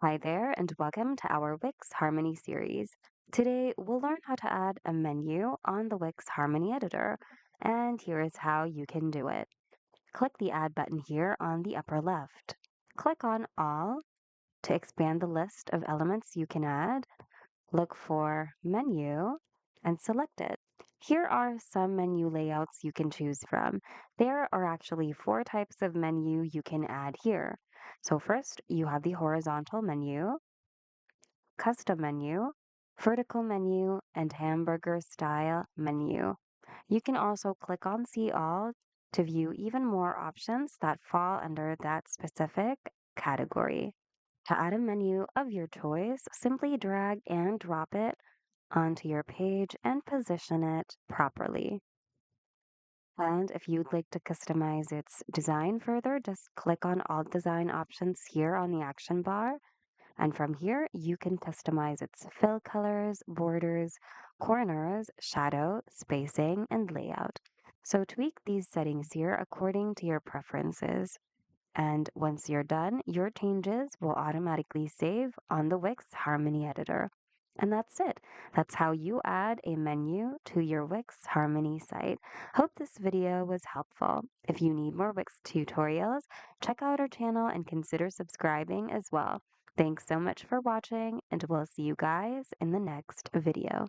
Hi there, and welcome to our WIx Harmony series. Today, we'll learn how to add a menu on the WIx Harmony editor, and here is how you can do it. Click the Add button here on the upper left. Click on All to expand the list of elements you can add. Look for Menu and select it. Here are some menu layouts you can choose from. There are actually four types of menu you can add here. So first, you have the horizontal menu, custom menu, vertical menu, and hamburger style menu. You can also click on See All to view even more options that fall under that specific category. To add a menu of your choice, simply drag and drop it onto your page and position it properly. And if you'd like to customize its design further, just click on all design options here on the action bar. And from here, you can customize its fill colors, borders, corners, shadow, spacing, and layout. So tweak these settings here according to your preferences. And once you're done, your changes will automatically save on the Wix Harmony editor. And that's it. That's how you add a menu to your Wix Harmony site. Hope this video was helpful. If you need more Wix tutorials, check out our channel and consider subscribing as well. Thanks so much for watching, and we'll see you guys in the next video.